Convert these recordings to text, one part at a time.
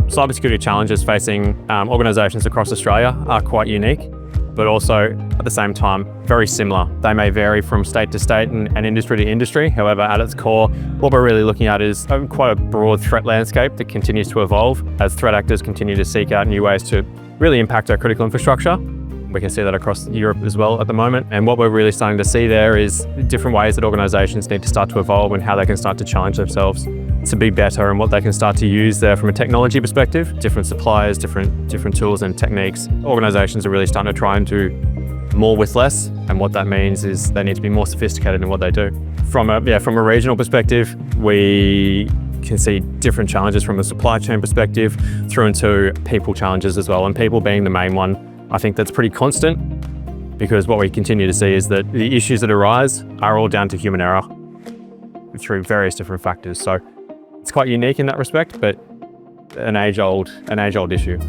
cybersecurity challenges facing organisations across Australia are quite unique, but also at the same time very similar. They may vary from state to state and industry to industry. However, at its core, what we're really looking at is quite a broad threat landscape that continues to evolve as threat actors continue to seek out new ways to really impact our critical infrastructure. We can see that across Europe as well at the moment. And what we're really starting to see there is different ways that organisations need to start to evolve and how they can start to challenge themselves to be better and what they can start to use there from a technology perspective. Different suppliers, different tools and techniques. Organisations are really starting to try and do more with less. And what that means is they need to be more sophisticated in what they do. From a regional perspective, we can see different challenges from a supply chain perspective through into people challenges as well. And people being the main one, I think that's pretty constant, because what we continue to see is that the issues that arise are all down to human error through various different factors. So it's quite unique in that respect, but an age-old issue.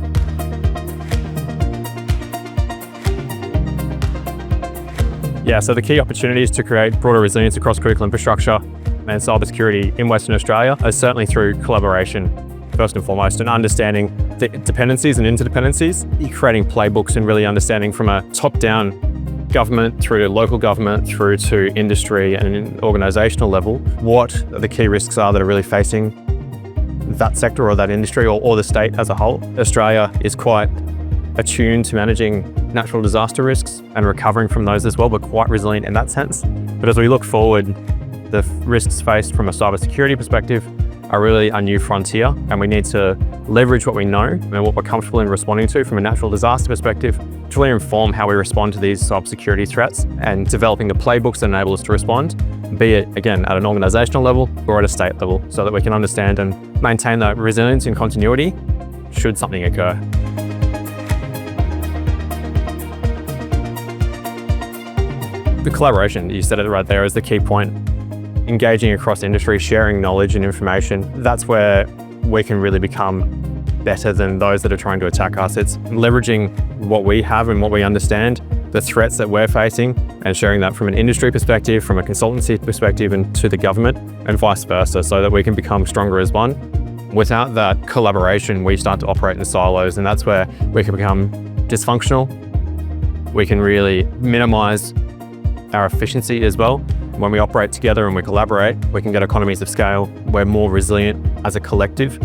Yeah, so the key opportunities to create broader resilience across critical infrastructure and cybersecurity in Western Australia are certainly through collaboration, first and foremost, and understanding the dependencies and interdependencies, creating playbooks and really understanding from a top-down government through to local government through to industry and an organisational level, what the key risks are that are really facing that sector or that industry or the state as a whole. Australia is quite attuned to managing natural disaster risks and recovering from those as well, but quite resilient in that sense. But as we look forward, the risks faced from a cybersecurity perspective are really a new frontier, and we need to leverage what we know and what we're comfortable in responding to from a natural disaster perspective to really inform how we respond to these cybersecurity threats and developing the playbooks that enable us to respond, be it, again, at an organisational level or at a state level, so that we can understand and maintain that resilience and continuity should something occur. The collaboration, you said it right there, is the key point. Engaging across industry, sharing knowledge and information, that's where we can really become better than those that are trying to attack us. It's leveraging what we have and what we understand, the threats that we're facing, and sharing that from an industry perspective, from a consultancy perspective, and to the government, and vice versa, so that we can become stronger as one. Without that collaboration, we start to operate in silos, and that's where we can become dysfunctional. We can really minimize our efficiency as well. When we operate together and we collaborate, we can get economies of scale. We're more resilient as a collective.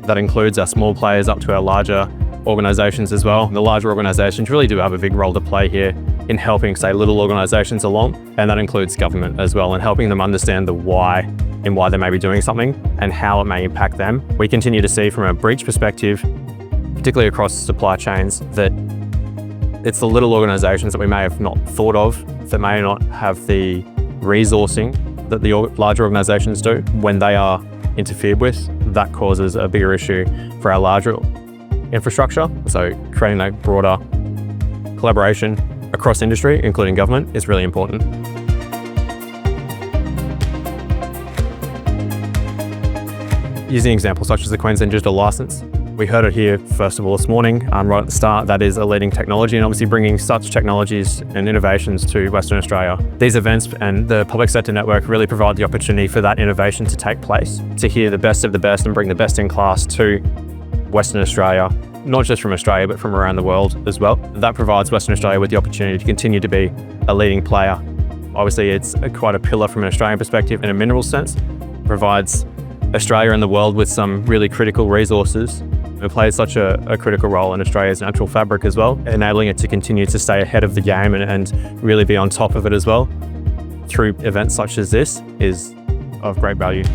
That includes our small players up to our larger organisations as well. The larger organisations really do have a big role to play here in helping, say, little organisations along, and that includes government as well, and helping them understand the why and why they may be doing something and how it may impact them. We continue to see from a breach perspective, particularly across supply chains, that it's the little organisations that we may have not thought of, that may not have the resourcing that the larger organisations do. When they are interfered with, that causes a bigger issue for our larger infrastructure. So creating a broader collaboration across industry, including government, is really important. Using examples such as the Queensland Digital Licence, we heard it here first of all this morning, right at the start. That is a leading technology, and obviously bringing such technologies and innovations to Western Australia. These events and the public sector network really provide the opportunity for that innovation to take place, to hear the best of the best and bring the best in class to Western Australia, not just from Australia, but from around the world as well. That provides Western Australia with the opportunity to continue to be a leading player. Obviously, it's quite a pillar from an Australian perspective in a mineral sense. It provides Australia and the world with some really critical resources. It plays such a critical role in Australia's natural fabric as well, enabling it to continue to stay ahead of the game and really be on top of it as well through events such as this is of great value.